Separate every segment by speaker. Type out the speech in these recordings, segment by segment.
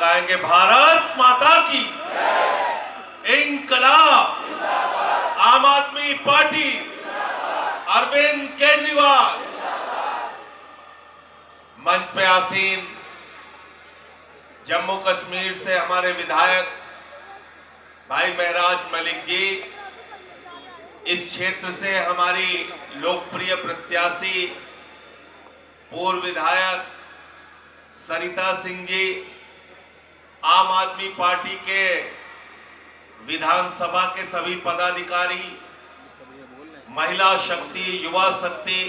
Speaker 1: लगाएंगे। भारत माता की इंकलाब, आम आदमी पार्टी, अरविंद केजरीवाल। मंच पे आसीन जम्मू कश्मीर से हमारे विधायक भाई महराज मलिक जी, इस क्षेत्र से हमारी लोकप्रिय प्रत्याशी पूर्व विधायक सरिता सिंह जी, आम आदमी पार्टी के विधानसभा के सभी पदाधिकारी, महिला शक्ति, युवा शक्ति,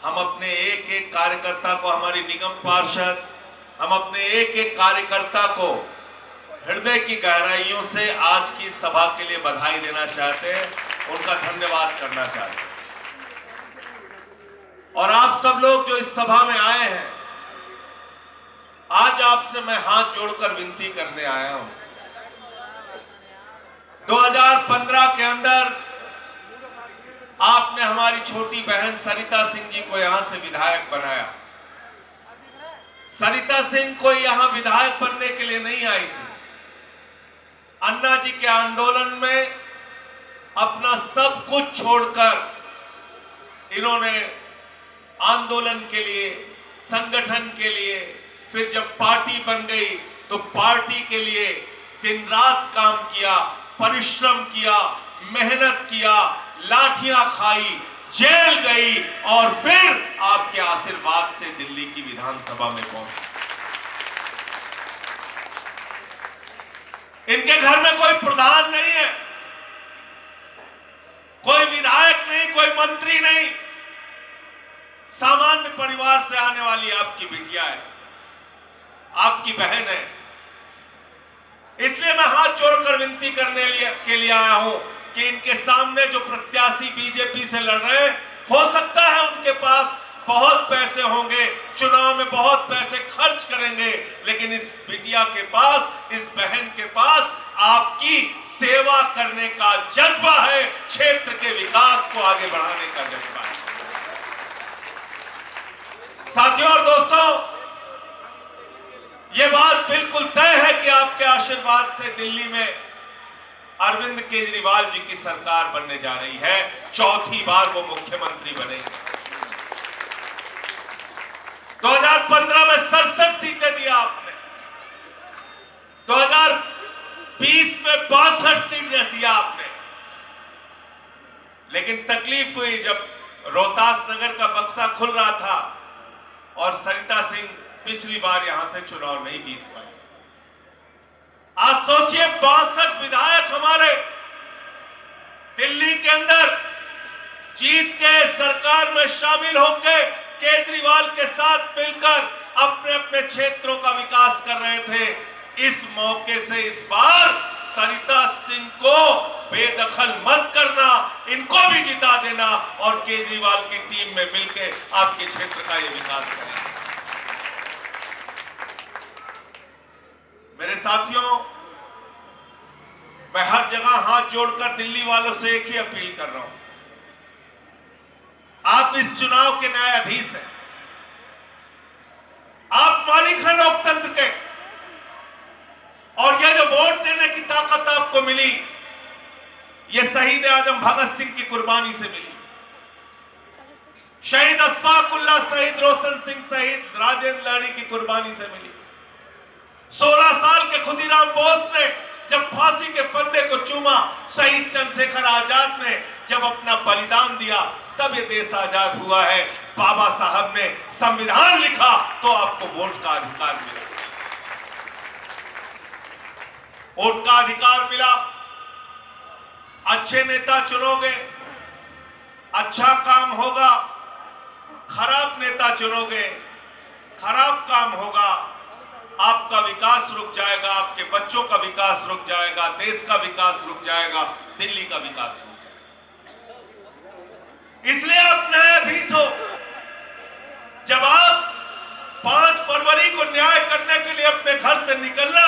Speaker 1: हम अपने एक एक कार्यकर्ता को, हमारी निगम पार्षद, हम अपने एक एक कार्यकर्ता को हृदय की गहराइयों से आज की सभा के लिए बधाई देना चाहते हैं, उनका धन्यवाद करना चाहते हैं। और आप सब लोग जो इस सभा में आए हैं, आज आपसे मैं हाथ जोड़कर विनती करने आया हूं। 2015 के अंदर आपने हमारी छोटी बहन सरिता सिंह जी को यहां से विधायक बनाया। सरिता सिंह कोई यहां विधायक बनने के लिए नहीं आई थी। अन्ना जी के आंदोलन में अपना सब कुछ छोड़कर इन्होंने आंदोलन के लिए, संगठन के लिए, फिर जब पार्टी बन गई तो पार्टी के लिए दिन रात काम किया, परिश्रम किया, मेहनत किया, लाठियां खाई, जेल गई और फिर आपके आशीर्वाद से दिल्ली की विधानसभा में पहुंची। इनके घर में कोई प्रधान नहीं है, कोई विधायक नहीं, कोई मंत्री नहीं, सामान्य परिवार से आने वाली आपकी बिटिया है, आपकी बहन है। इसलिए मैं हाथ जोड़कर विनती करने के लिए आया हूं कि इनके सामने जो प्रत्याशी बीजेपी से लड़ रहे हैं, हो सकता है उनके पास बहुत पैसे होंगे, चुनाव में बहुत पैसे खर्च करेंगे, लेकिन इस बिटिया के पास, इस बहन के पास आपकी सेवा करने का जज्बा है, क्षेत्र के विकास को आगे बढ़ाने का जज्बा है। साथियों और दोस्तों, यह बात बिल्कुल तय है कि आपके आशीर्वाद से दिल्ली में अरविंद केजरीवाल जी की सरकार बनने जा रही है। चौथी बार वो मुख्यमंत्री बनेंगे। 2015 में 67 सीटें दी आपने, 2020 में 62 सीटें दी आपने, लेकिन तकलीफ हुई जब रोहतास नगर का बक्सा खुल रहा था और सरिता सिंह पिछली बार यहां से चुनाव नहीं जीत पाए। आज सोचिए, 62 विधायक हमारे दिल्ली के अंदर जीत के सरकार में शामिल होकर केजरीवाल के साथ मिलकर अपने अपने क्षेत्रों का विकास कर रहे थे। इस मौके से इस बार सरिता सिंह को बेदखल मत करना, इनको भी जिता देना और केजरीवाल की टीम में मिलकर आपके क्षेत्र का ये विकास करना। मेरे साथियों, मैं हर जगह हाथ जोड़कर दिल्ली वालों से एक ही अपील कर रहा हूं, आप इस चुनाव के न्यायाधीश हैं, आप मालिक हैं लोकतंत्र के, और यह जो वोट देने की ताकत आपको मिली, यह शहीद आजम भगत सिंह की कुर्बानी से मिली, शहीद अशफाक उल्लाह, शहीद रोशन सिंह, शहीद राजेंद्र लाड़ी की कुर्बानी से मिली। 16 साल के खुदीराम बोस ने जब फांसी के फंदे को चूमा, शहीद चंद्रशेखर आजाद ने जब अपना बलिदान दिया, तब ये देश आजाद हुआ है। बाबा साहब ने संविधान लिखा तो आपको वोट का अधिकार मिला, वोट का अधिकार मिला। अच्छे नेता चुनोगे, अच्छा काम होगा, खराब नेता चुनोगे, खराब काम होगा, आपका विकास रुक जाएगा, आपके बच्चों का विकास रुक जाएगा, देश का विकास रुक जाएगा, दिल्ली का विकास रुक जाएगा। इसलिए आप न्यायाधीश हो। जब आप 5 फरवरी को न्याय करने के लिए अपने घर से निकलना,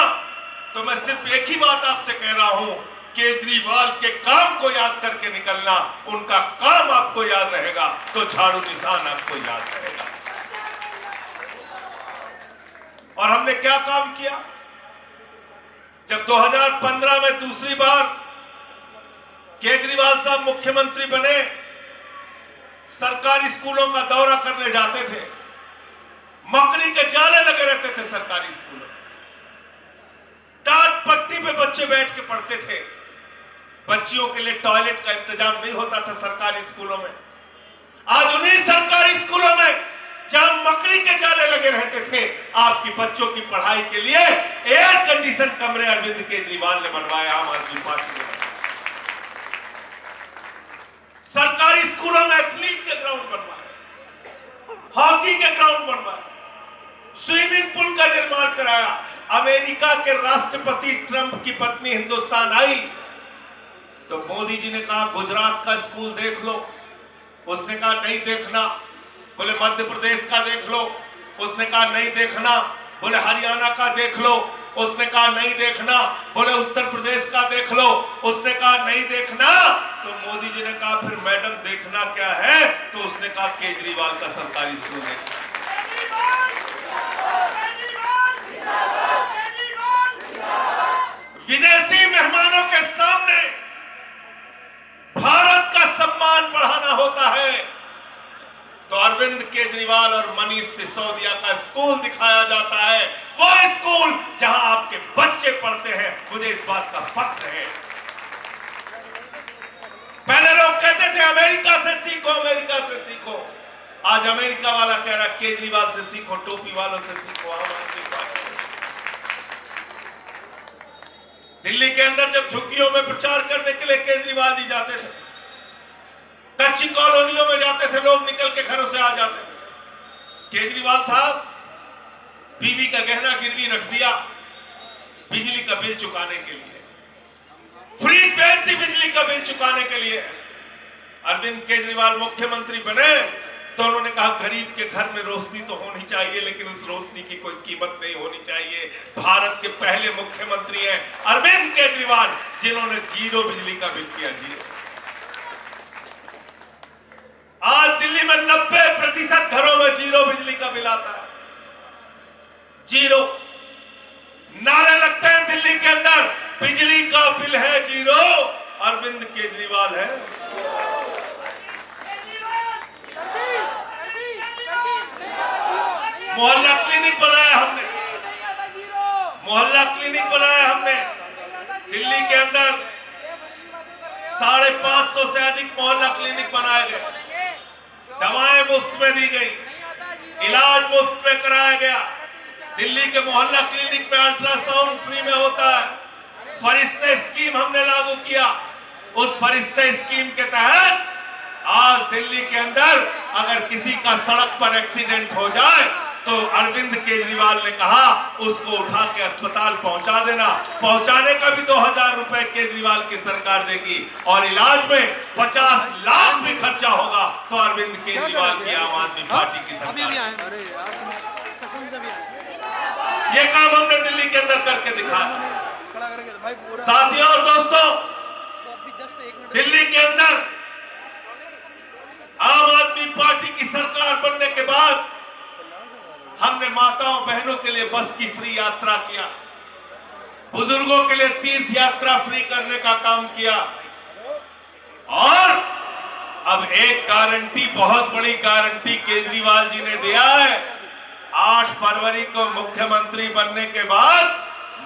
Speaker 1: तो मैं सिर्फ एक ही बात आपसे कह रहा हूं, केजरीवाल के काम को याद करके निकलना। उनका काम आपको याद रहेगा तो झाड़ू निशान आपको याद रहेगा। और हमने क्या काम किया? जब 2015 में दूसरी बार केजरीवाल साहब मुख्यमंत्री बने, सरकारी स्कूलों का दौरा करने जाते थे, मकड़ी के जाले लगे रहते थे सरकारी स्कूलों में, टाट पट्टी पे बच्चे बैठ के पढ़ते थे, बच्चियों के लिए टॉयलेट का इंतजाम नहीं होता था सरकारी स्कूलों में। आज उन्हीं सरकारी स्कूलों में जहां मकड़ी के जाले लगे रहते थे, आपकी बच्चों की पढ़ाई के लिए एयर कंडीशन कमरे अरविंद केजरीवाल ने बनवाए, आम आदमी पार्टी ने। सरकारी स्कूलों में एथलीट के ग्राउंड बनवाए, हॉकी के ग्राउंड बनवाए, स्विमिंग पूल का निर्माण कराया। अमेरिका के राष्ट्रपति ट्रंप की पत्नी हिंदुस्तान आई तो मोदी जी ने कहा गुजरात का स्कूल देख लो, उसने कहा नहीं देखना। बोले मध्य प्रदेश का देख लो, उसने कहा नहीं देखना। बोले हरियाणा का देख लो, उसने कहा नहीं देखना। बोले उत्तर प्रदेश का देख लो, उसने कहा नहीं देखना। तो मोदी जी ने कहा फिर मैडम देखना क्या है? तो उसने कहा केजरीवाल का सरकारी स्कूल देखना। विदेशी मेहमानों के सामने भारत का सम्मान बढ़ाना होता है तो अरविंद केजरीवाल और मनीष सिसोदिया का स्कूल दिखाया जाता है, वो स्कूल जहां आपके बच्चे पढ़ते हैं। मुझे इस बात का फख्र है। पहले लोग कहते थे अमेरिका से सीखो, अमेरिका से सीखो। आज अमेरिका वाला कह रहा केजरीवाल से सीखो, टोपी वालों से सीखो, आम आदमी पार्टी। दिल्ली के अंदर जब झुग्गियों में प्रचार करने के लिए केजरीवाल जी जाते थे, कच्ची कॉलोनियों में जाते थे, लोग निकल के घरों से आ जाते थे। केजरीवाल साहब बीवी का गहना गिरवी रख दिया बिजली का बिल चुकाने के लिए, फ्रीज भेज दी बिजली का बिल चुकाने के लिए। अरविंद केजरीवाल मुख्यमंत्री बने तो उन्होंने कहा गरीब के घर में रोशनी तो होनी चाहिए, लेकिन उस रोशनी की कोई कीमत नहीं होनी चाहिए। भारत के पहले मुख्यमंत्री हैं अरविंद केजरीवाल, जिन्होंने जीरो बिजली का बिल किया, जीरो। आज दिल्ली में 90% घरों में जीरो बिजली का बिल आता है, जीरो। नारे लगते हैं दिल्ली के अंदर, बिजली का बिल है जीरो, अरविंद केजरीवाल है। मोहल्ला क्लिनिक बनाया हमने, मोहल्ला क्लिनिक बनाया हमने दिल्ली के अंदर। 550 से अधिक मोहल्ला क्लिनिक बनाए गए, दवाएं मुफ्त में दी गई, इलाज मुफ्त में कराया गया। दिल्ली के मोहल्ला क्लिनिक में अल्ट्रासाउंड फ्री में होता है। फरिश्ते स्कीम हमने लागू किया, उस फरिश्ते स्कीम के तहत आज दिल्ली के अंदर अगर किसी का सड़क पर एक्सीडेंट हो जाए तो अरविंद केजरीवाल ने कहा उसको उठा के अस्पताल पहुंचा देना। पहुंचाने का भी 2000 रुपए केजरीवाल की सरकार देगी और इलाज में 50 लाख भी खर्चा होगा तो अरविंद केजरीवाल की आम आदमी पार्टी की सरकार। ये काम हमने दिल्ली के अंदर करके दिखाया। साथियों और दोस्तों, दिल्ली के अंदर आम आदमी पार्टी की सरकार बनने के बाद हमने माताओं बहनों के लिए बस की फ्री यात्रा किया, बुजुर्गों के लिए तीर्थ यात्रा फ्री करने का काम किया और अब एक गारंटी, बहुत बड़ी गारंटी केजरीवाल जी ने दिया है। 8 फरवरी को मुख्यमंत्री बनने के बाद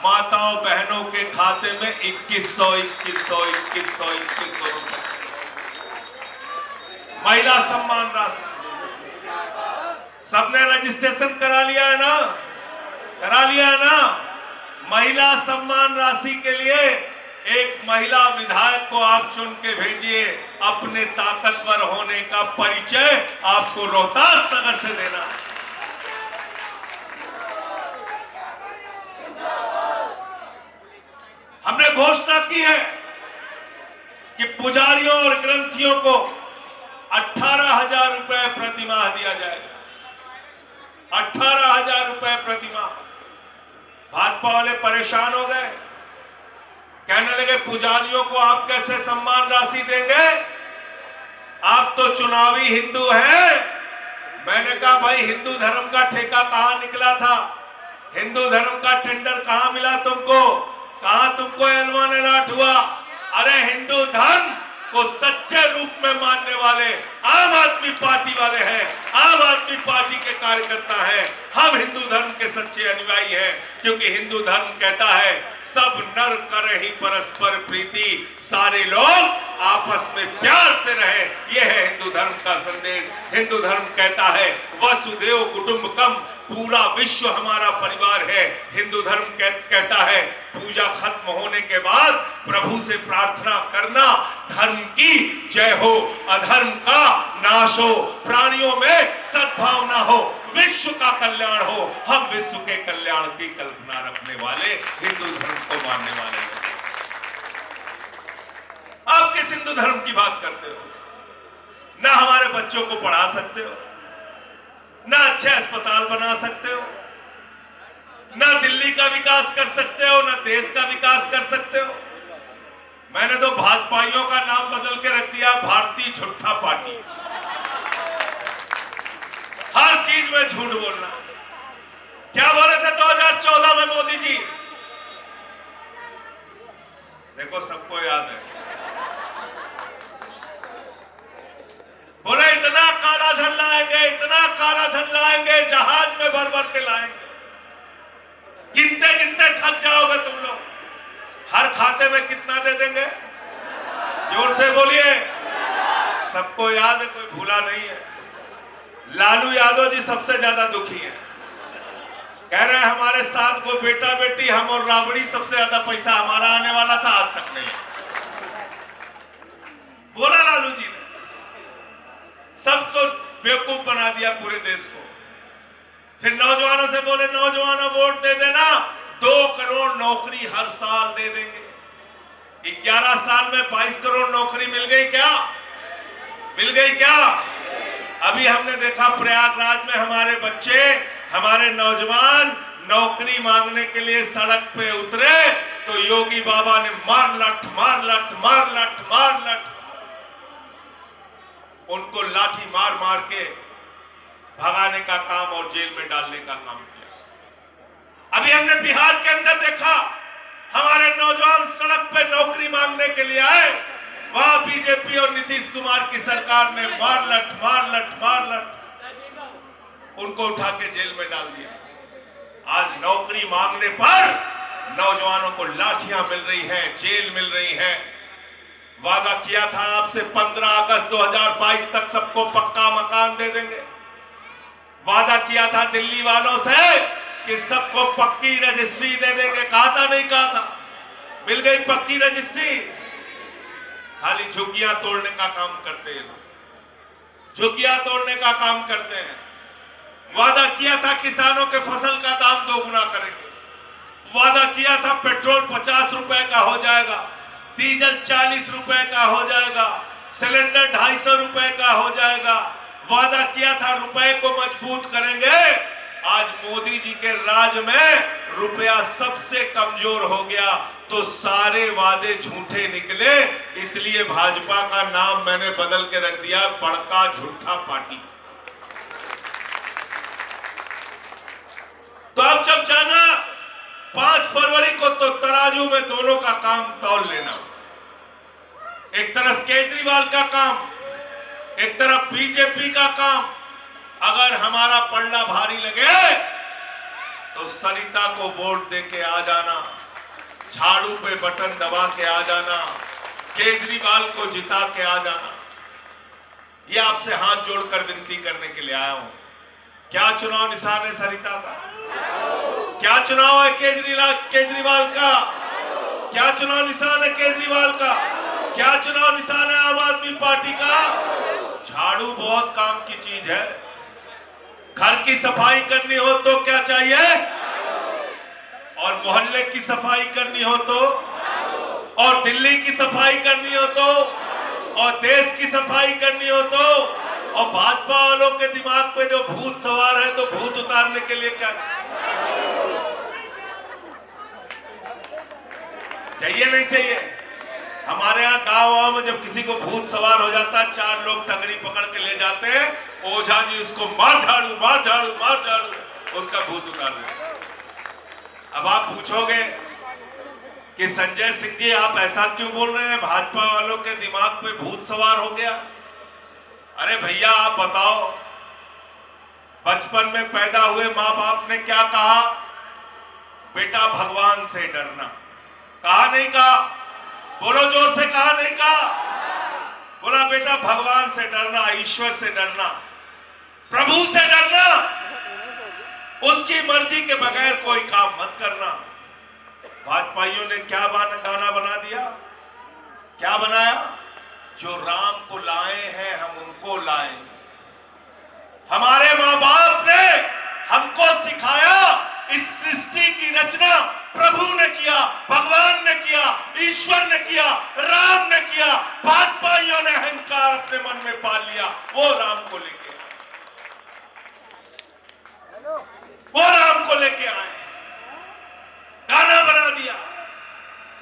Speaker 1: माताओं बहनों के खाते में 2100 रुपए महिला सम्मान राशि। सबने रजिस्ट्रेशन करा लिया है ना, करा लिया है ना। महिला सम्मान राशि के लिए एक महिला विधायक को आप चुन के भेजिए। अपने ताकतवर होने का परिचय आपको रोहतास नगर से देना है। हमने घोषणा की है कि पुजारियों और ग्रंथियों को 18,000 रुपए प्रतिमाह दिया जाएगा, 18,000 रुपए प्रतिमाह। भाजपा वाले परेशान हो गए, कहने लगे पुजारियों को आप कैसे सम्मान राशि देंगे, आप तो चुनावी हिंदू हैं। मैंने कहा भाई हिंदू धर्म का ठेका कहां निकला था, हिंदू धर्म का टेंडर कहां मिला तुमको? कहां तुमको एलवा ने लाट हुआ? अरे हिंदू धर्म को सच्चे रूप में मानने वाले आम आदमी पार्टी वाले हैं, आम आदमी पार्टी के कार्यकर्ता हैं। हम हिंदू धर्म के सच्चे अनुयायी हैं, क्योंकि हिंदू धर्म कहता है सब नर करे ही परस्पर प्रीति, सारे लोग आपस में प्यार से रहे। यह है हिंदू धर्म का संदेश। हिंदू धर्म कहता है वसुदेव कुटुंबकम, पूरा विश्व हमारा परिवार है। हिंदू धर्म कहता है पूजा खत्म होने के बाद प्रभु से प्रार्थना करना, धर्म की जय हो, अधर्म का नाश हो, प्राणियों में सद्भावना हो, विश्व का कल्याण हो। हम विश्व के कल्याण की कल्पना रखने वाले हिंदू धर्म को मानने वाले हैं। आप किस हिंदू धर्म की बात करते हो? ना हमारे बच्चों को पढ़ा सकते हो, ना अच्छे अस्पताल बना सकते हो, ना दिल्ली का विकास कर सकते हो, ना देश का विकास कर सकते हो। मैंने तो भाजपाइयों का नाम बदल के रख दिया भारतीय झूठा पार्टी। हर चीज में झूठ बोलना। क्या बोले थे 2014 में मोदी जी? देखो सबको याद है, बोले इतना काला धन लाएंगे, इतना काला धन लाएंगे, जहाज में भर भर के लाएंगे। गिनते गिनते थक जाओगे तुम लोग। हर खाते में कितना दे देंगे? जोर से बोलिए। सबको याद है, कोई भूला नहीं है। लालू यादव जी सबसे ज्यादा दुखी है, कह रहे हैं हमारे 7 को बेटा बेटी, हम और राबड़ी, सबसे ज्यादा पैसा हमारा आने वाला था, आज तक नहीं। बोला लालू जी ने, सबको बेवकूफ बना दिया पूरे देश को। फिर नौजवानों से बोले नौजवानों वोट दे देना, 2 करोड़ नौकरी हर साल दे देंगे। 11 साल में 22 करोड़ नौकरी मिल गई क्या? मिल गई क्या? अभी हमने देखा प्रयागराज में हमारे बच्चे, हमारे नौजवान नौकरी मांगने के लिए सड़क पे उतरे तो योगी बाबा ने मार लट मार लट मार लट मार लट, उनको लाठी मार मार के भगाने का काम और जेल में डालने का काम किया। अभी हमने बिहार के अंदर देखा, हमारे नौजवान सड़क पे नौकरी मांगने के लिए आए, वहां बीजेपी और नीतीश कुमार की सरकार ने मार लट मार लट मार लट उनको उठा के जेल में डाल दिया। आज नौकरी मांगने पर नौजवानों को लाठियां मिल रही हैं, जेल मिल रही है। वादा किया था आपसे 15 अगस्त 2022 तक सबको पक्का मकान दे देंगे। वादा किया था दिल्ली वालों से कि सबको पक्की रजिस्ट्री दे देंगे। कहा था नहीं कहा था? मिल गई पक्की रजिस्ट्री। खाली झुग्गियां तोड़ने का काम करते हैं, झुग्गियां तोड़ने का काम करते हैं। वादा किया था किसानों के फसल का दाम 2 गुना करेंगे। वादा किया था पेट्रोल 50 रुपए का हो जाएगा, डीजल 40 रुपए का हो जाएगा, सिलेंडर 250 रुपए का हो जाएगा। वादा किया था रुपए को मजबूत करेंगे। आज मोदी जी के राज में रुपया सबसे कमजोर हो गया, तो सारे वादे झूठे निकले। इसलिए भाजपा का नाम मैंने बदल के रख दिया बड़का झूठा पार्टी। तो अब जब जाना 5 फरवरी को, तो तराजू में दोनों का काम तौल लेना। एक तरफ केजरीवाल का काम, एक तरफ बीजेपी का काम। अगर हमारा पल्ला भारी लगे तो सरिता को वोट दे के आ जाना, झाड़ू पे बटन दबा के आ जाना, केजरीवाल को जिता के आ जाना। ये आपसे हाथ जोड़कर विनती करने के लिए आया हूं। क्या चुनाव निशान है सरिता का? क्या चुनाव है केजरीवाल का? क्या चुनाव निशान है केजरीवाल का? क्या चुनाव निशान है आम आदमी पार्टी का? झाड़ू बहुत काम की चीज है। घर की सफाई करनी हो तो क्या चाहिए? और मोहल्ले की सफाई करनी हो तो, और दिल्ली की सफाई करनी हो तो, और देश की सफाई करनी हो तो, और भाजपा वालों के दिमाग पे जो भूत सवार है तो भूत उतारने के लिए क्या चाहिए? नहीं चाहिए। हमारे यहाँ गाँव में जब किसी को भूत सवार हो जाता है, 4 लोग टंगड़ी पकड़ के ले जाते हैं, ओझा जी उसको मार झाड़ू मार झाड़ू मार झाड़ू, उसका भूत उतार देते। अब आप पूछोगे कि संजय सिंह जी आप ऐसा क्यों बोल रहे हैं, भाजपा वालों के दिमाग पे भूत सवार हो गया। अरे भैया आप बताओ, बचपन में पैदा हुए माँ बाप ने क्या कहा, बेटा भगवान से डरना, कहा नहीं कहा, बोलो जोर से, कहा नहीं कहा, बोला बेटा भगवान से डरना, ईश्वर से डरना, प्रभु से डरना, उसकी मर्जी के बगैर कोई काम मत करना। भाजपाइयों ने क्या गाना बना दिया, क्या बनाया, जो राम को लाए हैं हम उनको लाएंगे। हमारे माँ बाप ने हमको सिखाया, इस सृष्टि की रचना प्रभु ने किया, भगवान ने किया, ईश्वर ने किया, राम ने किया। भाजपाइयों ने अहंकार अपने मन में पाल लिया, वो राम को लेके आए, गाना बना दिया,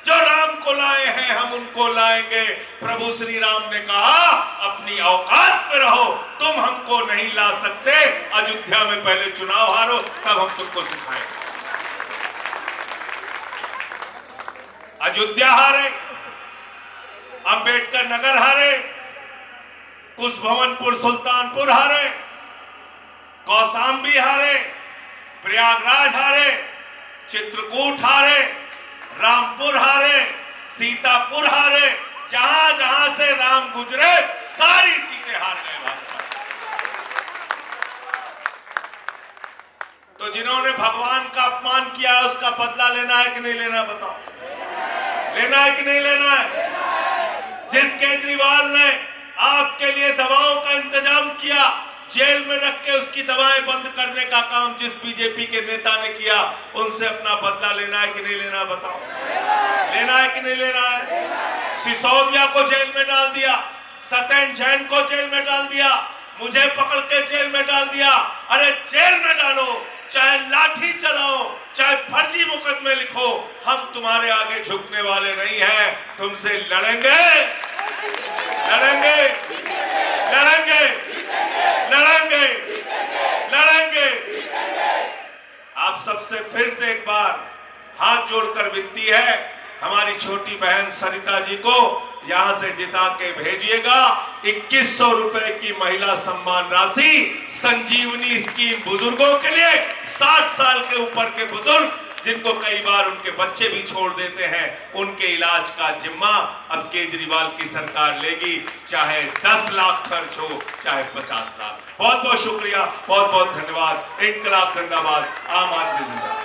Speaker 1: जो राम को लाए हैं हम उनको लाएंगे। प्रभु श्री राम ने कहा अपनी औकात में रहो, तुम हमको नहीं ला सकते। अयोध्या में पहले चुनाव हारो, तब हम तुमको सिखाएंगे। अयोध्या हारे, अंबेडकर नगर हारे, कुशभवनपुर सुल्तानपुर हारे, कौशाम्बी हारे, प्रयागराज हारे, चित्रकूट हारे, रामपुर हारे, सीतापुर हारे, जहां जहां से राम गुजरे सारी सीटें हार गए भाजपा। तो जिन्होंने भगवान का अपमान किया है उसका बदला लेना है कि नहीं लेना, बताओ, लेना है कि नहीं लेना है। जिस केजरीवाल ने आपके लिए दवाओं का इंतजाम किया, जेल में रख के उसकी दवाएं बंद करने का काम जिस बीजेपी के नेता ने किया, उनसे अपना बदला लेना है कि नहीं लेना, बताओ, लेना है कि नहीं लेना है। सिसोदिया को जेल में डाल दिया, सत्येंद्र जैन को जेल में डाल दिया, मुझे पकड़ के जेल में डाल दिया। अरे जेल में डालो, चाहे लाठी चलाओ, चाहे फर्जी मुकदमे लिखो, हम तुम्हारे आगे झुकने वाले नहीं हैं। तुमसे लड़ेंगे, लड़ेंगे, लड़ेंगे, लड़ेंगे, लड़ेंगे। आप सबसे फिर से एक बार हाथ जोड़कर विनती है, हमारी छोटी बहन सरिता जी को यहां से जिता के भेजिएगा। 2100 रुपए की महिला सम्मान राशि, संजीवनी स्कीम बुजुर्गों के लिए, 60 साल के ऊपर के बुजुर्ग जिनको कई बार उनके बच्चे भी छोड़ देते हैं, उनके इलाज का जिम्मा अब केजरीवाल की सरकार लेगी, चाहे 10 लाख खर्च हो, चाहे 50 लाख। बहुत बहुत शुक्रिया, बहुत बहुत धन्यवाद। इंकलाब जिंदाबाद, आम आदमी जिंदाबाद।